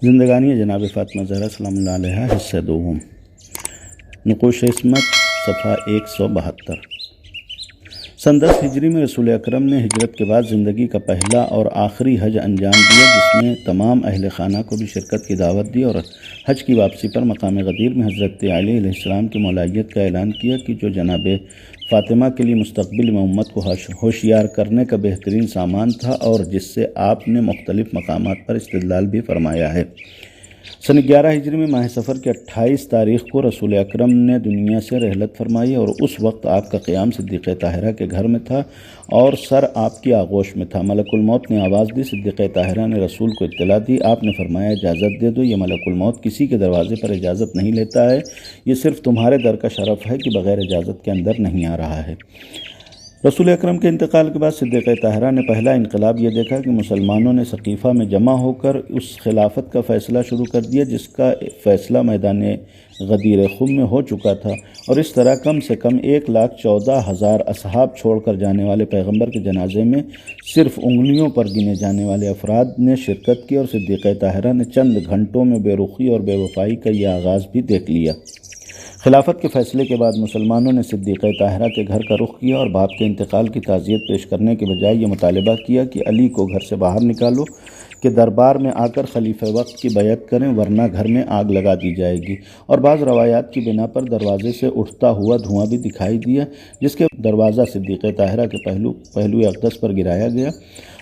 زندگانی جناب فاطمہ زہرا سلام اللہ علیہا حصہ دوم، نقوش عصمت، صفحہ 172۔ سن 10 ہجری میں رسول اکرم نے ہجرت کے بعد زندگی کا پہلا اور آخری حج انجام دیا، جس میں تمام اہل خانہ کو بھی شرکت کی دعوت دی اور حج کی واپسی پر مقام غدیر میں حضرت علی علیہ السلام کی مولائیت کا اعلان کیا کہ جو جناب فاطمہ کے لیے مستقبل میں امت کو ہوشیار کرنے کا بہترین سامان تھا اور جس سے آپ نے مختلف مقامات پر استدلال بھی فرمایا ہے۔ سن 11 ہجری میں ماہ صفر کی 28 تاریخ کو رسول اکرم نے دنیا سے رحلت فرمائی اور اس وقت آپ کا قیام صدیقہ طاہرہ کے گھر میں تھا اور سر آپ کی آغوش میں تھا۔ ملک الموت نے آواز دی، صدیقہ طاہرہ نے رسول کو اطلاع دی۔ آپ نے فرمایا، اجازت دے دو، یہ ملک الموت کسی کے دروازے پر اجازت نہیں لیتا ہے، یہ صرف تمہارے در کا شرف ہے کہ بغیر اجازت کے اندر نہیں آ رہا ہے۔ رسول اکرم کے انتقال کے بعد صدیقہ طاہرہ نے پہلا انقلاب یہ دیکھا کہ مسلمانوں نے سقیفہ میں جمع ہو کر اس خلافت کا فیصلہ شروع کر دیا جس کا فیصلہ میدان غدیر خم میں ہو چکا تھا، اور اس طرح کم سے کم 1,14,000 اصحاب چھوڑ کر جانے والے پیغمبر کے جنازے میں صرف انگلیوں پر گنے جانے والے افراد نے شرکت کی، اور صدیقہ طاہرہ نے چند گھنٹوں میں بے رخی اور بے وفائی کا یہ آغاز بھی دیکھ لیا۔ خلافت کے فیصلے کے بعد مسلمانوں نے صدیقہ طاہرہ کے گھر کا رخ کیا اور باپ کے انتقال کی تعزیت پیش کرنے کے بجائے یہ مطالبہ کیا کہ علی کو گھر سے باہر نکالو کہ دربار میں آ کر خلیفہ وقت کی بیعت کریں، ورنہ گھر میں آگ لگا دی جائے گی۔ اور بعض روایات کی بنا پر دروازے سے اٹھتا ہوا دھواں بھی دکھائی دیا، جس کے دروازہ صدیقہ طاہرہ کے پہلو اقدس پر گرایا گیا،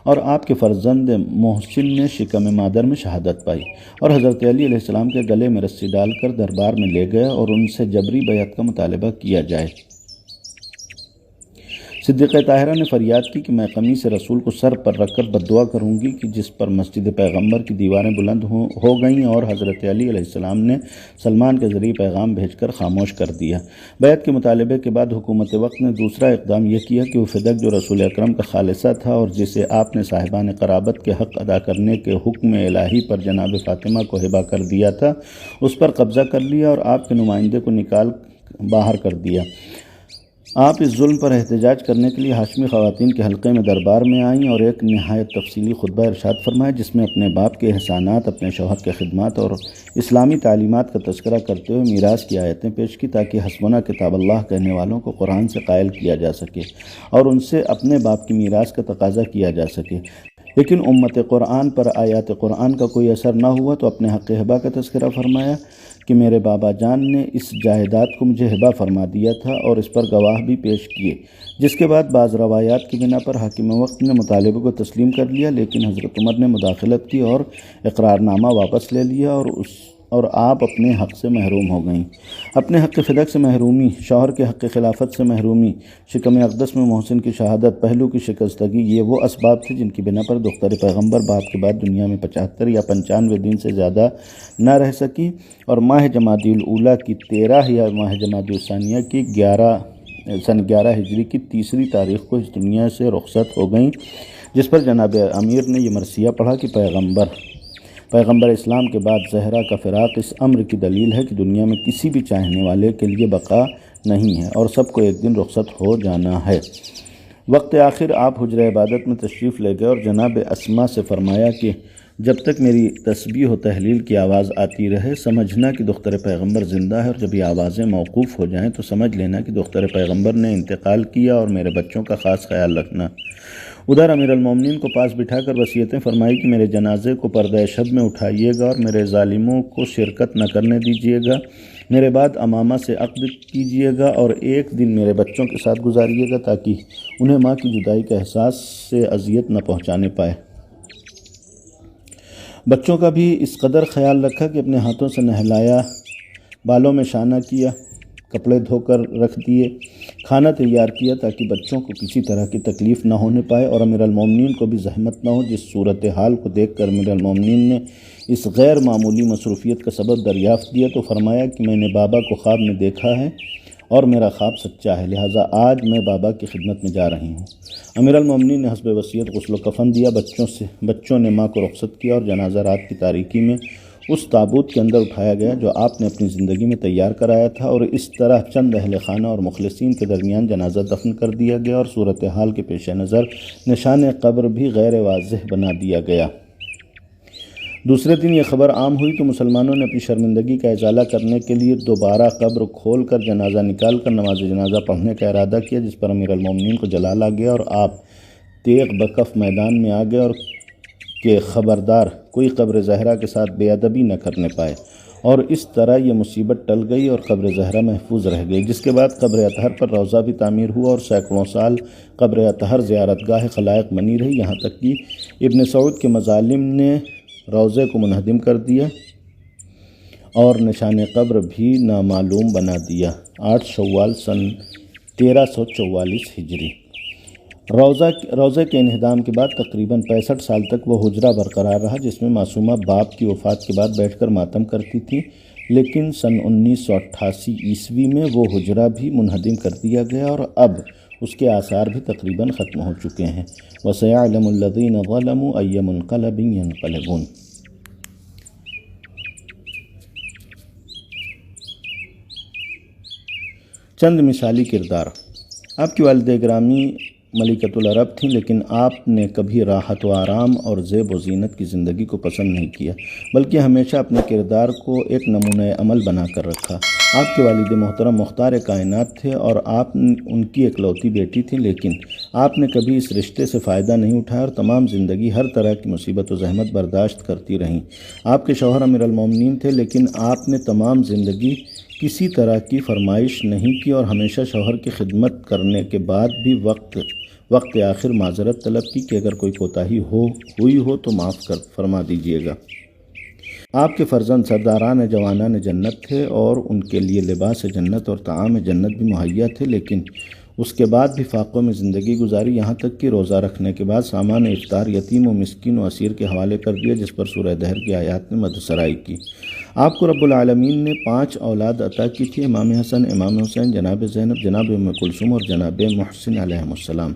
اور آپ کے فرزند محسن نے شکم مادر میں شہادت پائی، اور حضرت علی علیہ السلام کے گلے میں رسی ڈال کر دربار میں لے گیا اور ان سے جبری بیعت کا مطالبہ کیا جائے۔ صدیقہ طاہرہ نے فریاد کی کہ میں قمیص رسول کو سر پر رکھ کر بددعا کروں گی، کہ جس پر مسجد پیغمبر کی دیواریں بلند ہو گئیں، اور حضرت علی علیہ السلام نے سلمان کے ذریعے پیغام بھیج کر خاموش کر دیا۔ بیعت کے مطالبے کے بعد حکومت وقت نے دوسرا اقدام یہ کیا کہ وہ فدق جو رسول اکرم کا خالصہ تھا اور جسے آپ نے صاحبان قرابت کے حق ادا کرنے کے حکم الہی پر جناب فاطمہ کو ہبہ کر دیا تھا، اس پر قبضہ کر لیا اور آپ کے نمائندے کو نکال باہر کر دیا۔ آپ اس ظلم پر احتجاج کرنے کے لیے ہاشمی خواتین کے حلقے میں دربار میں آئیں اور ایک نہایت تفصیلی خطبہ ارشاد فرمایا، جس میں اپنے باپ کے احسانات، اپنے شوہر کے خدمات اور اسلامی تعلیمات کا تذکرہ کرتے ہوئے میراث کی آیتیں پیش کی، تاکہ حسبنا کتاب اللہ کہنے والوں کو قرآن سے قائل کیا جا سکے اور ان سے اپنے باپ کی میراث کا تقاضا کیا جا سکے۔ لیکن امت قرآن پر آیات قرآن کا کوئی اثر نہ ہوا تو اپنے حق ہبہ کا تذکرہ فرمایا کہ میرے بابا جان نے اس جائیداد کو مجھے ہبہ فرما دیا تھا، اور اس پر گواہ بھی پیش کیے، جس کے بعد بعض روایات کی بنا پر حاکم وقت نے مطالبے کو تسلیم کر لیا، لیکن حضرت عمر نے مداخلت کی اور اقرارنامہ واپس لے لیا اور آپ اپنے حق سے محروم ہو گئیں۔ اپنے حق فدق سے محرومی، شوہر کے حق خلافت سے محرومی، شکم اقدس میں محسن کی شہادت، پہلو کی شکستگی، یہ وہ اسباب تھے جن کی بنا پر دختر پیغمبر باپ کے بعد دنیا میں 75 یا 95 دن سے زیادہ نہ رہ سکی، اور ماہ جمادی الاولیٰ کی 13 یا ماہ جمادی الثانیہ کی سن 11 ہجری کی 3 تاریخ کو اس دنیا سے رخصت ہو گئیں، جس پر جناب امیر نے یہ مرثیہ پڑھا کہ پیغمبر اسلام کے بعد زہرا کا فراق اس امر کی دلیل ہے کہ دنیا میں کسی بھی چاہنے والے کے لیے بقا نہیں ہے اور سب کو ایک دن رخصت ہو جانا ہے۔ وقت آخر آپ حجرہ عبادت میں تشریف لے گئے اور جناب اسما سے فرمایا کہ جب تک میری تسبیح و تحلیل کی آواز آتی رہے سمجھنا کہ دختر پیغمبر زندہ ہے، اور جب یہ آوازیں موقوف ہو جائیں تو سمجھ لینا کہ دختر پیغمبر نے انتقال کیا، اور میرے بچوں کا خاص خیال رکھنا۔ ادھر امیر المومنین کو پاس بٹھا کر وصیتیں فرمائی کہ میرے جنازے کو پردہ شب میں اٹھائیے گا اور میرے ظالموں کو شرکت نہ کرنے دیجیے گا، میرے بعد امامہ سے عقد کیجیے گا اور ایک دن میرے بچوں کے ساتھ گزاریے گا تاکہ انہیں ماں کی جدائی کا احساس سے اذیت نہ پہنچانے پائے۔ بچوں کا بھی اس قدر خیال رکھا کہ اپنے ہاتھوں سے نہلایا، بالوں میں شانہ کیا، کپڑے دھو کر رکھ دیے، کھانا تیار کیا تاکہ بچوں کو کسی طرح کی تکلیف نہ ہونے پائے اور امیر المومنین کو بھی زحمت نہ ہو۔ جس صورتحال کو دیکھ کر امیر المومنین نے اس غیر معمولی مصروفیت کا سبب دریافت دیا تو فرمایا کہ میں نے بابا کو خواب میں دیکھا ہے اور میرا خواب سچا ہے، لہٰذا آج میں بابا کی خدمت میں جا رہی ہوں۔ امیر المومنین نے حسب وصیت غسل و کفن دیا، بچوں نے ماں کو رخصت کیا اور جنازہ رات کی تاریکی میں اس تابوت کے اندر اٹھایا گیا جو آپ نے اپنی زندگی میں تیار کرایا تھا، اور اس طرح چند اہل خانہ اور مخلصین کے درمیان جنازہ دفن کر دیا گیا اور صورتحال کے پیش نظر نشان قبر بھی غیر واضح بنا دیا گیا۔ دوسرے دن یہ خبر عام ہوئی تو مسلمانوں نے اپنی شرمندگی کا ازالہ کرنے کے لیے دوبارہ قبر کھول کر جنازہ نکال کر نماز جنازہ پڑھنے کا ارادہ کیا، جس پر امیر المومنین کو جلال آ گیا اور آپ تیغ بکف میدان میں آ گئے اور کہ خبردار کوئی قبر زہرا کے ساتھ بے ادبی نہ کرنے پائے، اور اس طرح یہ مصیبت ٹل گئی اور قبر زہرا محفوظ رہ گئی، جس کے بعد قبر اطہر پر روضہ بھی تعمیر ہوا اور سینکڑوں سال قبر اطہر زیارت گاہ خلائق بنی رہی، یہاں تک کہ ابن سعود کے مظالم نے روضے کو منہدم کر دیا اور نشان قبر بھی نامعلوم بنا دیا۔ 8 شوال سن 1344 ہجری۔ روضے کے انہدام کے بعد تقریباً 65 سال تک وہ حجرہ برقرار رہا، جس میں معصومہ باپ کی وفات کے بعد بیٹھ کر ماتم کرتی تھی، لیکن سن 1988 عیسوی میں وہ حجرہ بھی منہدم کر دیا گیا اور اب اس کے آثار بھی تقریباً ختم ہو چکے ہیں۔ وَسَيَعْلَمُ الَّذِينَ ظَلَمُوا أَيَّ مُنقَلَبٍ يَنقَلِبُونَ۔ چند مثالی کردار۔ آپ کی والدہ گرامی ملکۃ العرب تھیں، لیکن آپ نے کبھی راحت و آرام اور زیب و زینت کی زندگی کو پسند نہیں کیا، بلکہ ہمیشہ اپنے کردار کو ایک نمونہ عمل بنا کر رکھا۔ آپ کے والد محترم مختار کائنات تھے اور آپ ان کی اکلوتی بیٹی تھیں، لیکن آپ نے کبھی اس رشتے سے فائدہ نہیں اٹھایا اور تمام زندگی ہر طرح کی مصیبت و زحمت برداشت کرتی رہیں۔ آپ کے شوہر امیر المومنین تھے، لیکن آپ نے تمام زندگی کسی طرح کی فرمائش نہیں کی اور ہمیشہ شوہر کی خدمت کرنے کے بعد بھی وقت آخر معذرت طلب کی کہ اگر کوئی کوتاہی ہوئی ہو تو معاف فرما دیجیے گا۔ آپ کے فرزند سرداران جوانان جنت تھے اور ان کے لیے لباس جنت اور طعام جنت بھی مہیا تھے، لیکن اس کے بعد بھی فاقوں میں زندگی گزاری، یہاں تک کہ روزہ رکھنے کے بعد سامان افطار یتیم و مسکین و اسیر کے حوالے کر دیا، جس پر سورہ دہر کی آیات نے مدسرائی کی۔ آپ کو رب العالمین نے 5 اولاد عطا کی تھی، امام حسن، امام حسین، جناب زینب، جناب ام کلثوم اور جناب محسن علیہ السلام،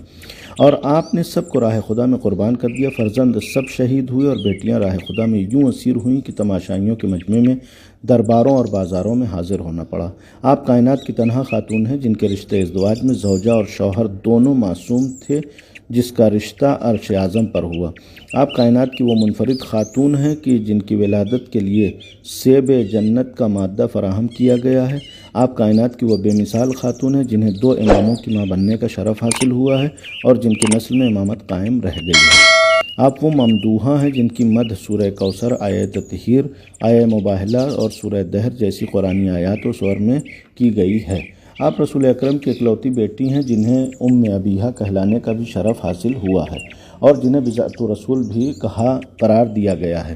اور آپ نے سب کو راہ خدا میں قربان کر دیا۔ فرزند سب شہید ہوئے اور بیٹیاں راہ خدا میں یوں اسیر ہوئیں کہ تماشائیوں کے مجمع میں درباروں اور بازاروں میں حاضر ہونا پڑا۔ آپ کائنات کی تنہا خاتون ہیں جن کے رشتے ازدواج میں زوجہ اور شوہر دونوں معصوم تھے، جس کا رشتہ عرش اعظم پر ہوا۔ آپ کائنات کی وہ منفرد خاتون ہیں کہ جن کی ولادت کے لیے سیب جنت کا مادہ فراہم کیا گیا ہے۔ آپ کائنات کی وہ بے مثال خاتون ہیں جنہیں 2 اماموں کی ماں بننے کا شرف حاصل ہوا ہے اور جن کی نسل میں امامت قائم رہ گئی ہے۔ آپ وہ ممدوحہ ہیں جن کی مدح سورہ کوثر، آیہ تطہیر، آیہ مباہلہ اور سورہ دہر جیسی قرآنی آیات و سور میں کی گئی ہے۔ آپ رسول اکرم کی اکلوتی بیٹی ہیں جنہیں ام ابیہا کہلانے کا بھی شرف حاصل ہوا ہے اور جنہیں بضاعت رسول بھی قرار دیا گیا ہے۔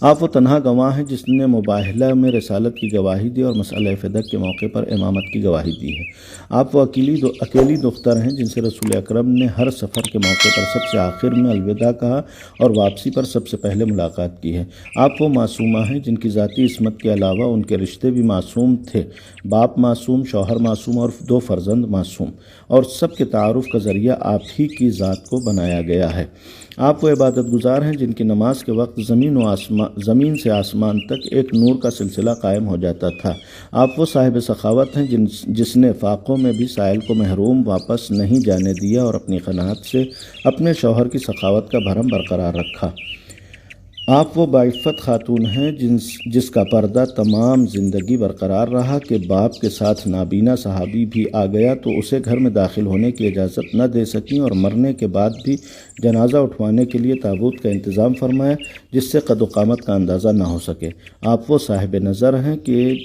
آپ وہ تنہا گواہ ہیں جس نے مباہلہ میں رسالت کی گواہی دی اور مسئلہ فدق کے موقع پر امامت کی گواہی دی ہے۔ آپ وہ اکیلی دختر ہیں جن سے رسول اکرم نے ہر سفر کے موقع پر سب سے آخر میں الوداع کہا اور واپسی پر سب سے پہلے ملاقات کی ہے۔ آپ وہ معصومہ ہیں جن کی ذاتی عصمت کے علاوہ ان کے رشتے بھی معصوم تھے، باپ معصوم، شوہر معصوم اور 2 فرزند معصوم، اور سب کے تعارف کا ذریعہ آپ ہی کی ذات کو بنایا گیا ہے۔ آپ وہ عبادت گزار ہیں جن کی نماز کے وقت زمین سے آسمان تک ایک نور کا سلسلہ قائم ہو جاتا تھا۔ آپ وہ صاحب سخاوت ہیں جس نے فاقوں میں بھی سائل کو محروم واپس نہیں جانے دیا اور اپنی قناعت سے اپنے شوہر کی سخاوت کا بھرم برقرار رکھا۔ آپ وہ باعفت خاتون ہیں جس کا پردہ تمام زندگی برقرار رہا کہ باپ کے ساتھ نابینا صحابی بھی آ گیا تو اسے گھر میں داخل ہونے کی اجازت نہ دے سکیں اور مرنے کے بعد بھی جنازہ اٹھوانے کے لیے تابوت کا انتظام فرمایا جس سے قد و قامت کا اندازہ نہ ہو سکے۔ آپ وہ صاحب نظر ہیں کہ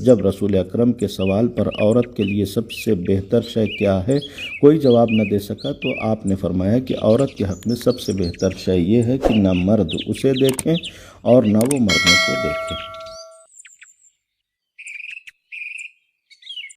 جب رسول اکرم کے سوال پر عورت کے لیے سب سے بہتر شے کیا ہے کوئی جواب نہ دے سکا تو آپ نے فرمایا کہ عورت کے حق میں سب سے بہتر شے یہ ہے کہ نہ مرد اسے دیکھیں اور نہ وہ مرنے کو دیکھیں۔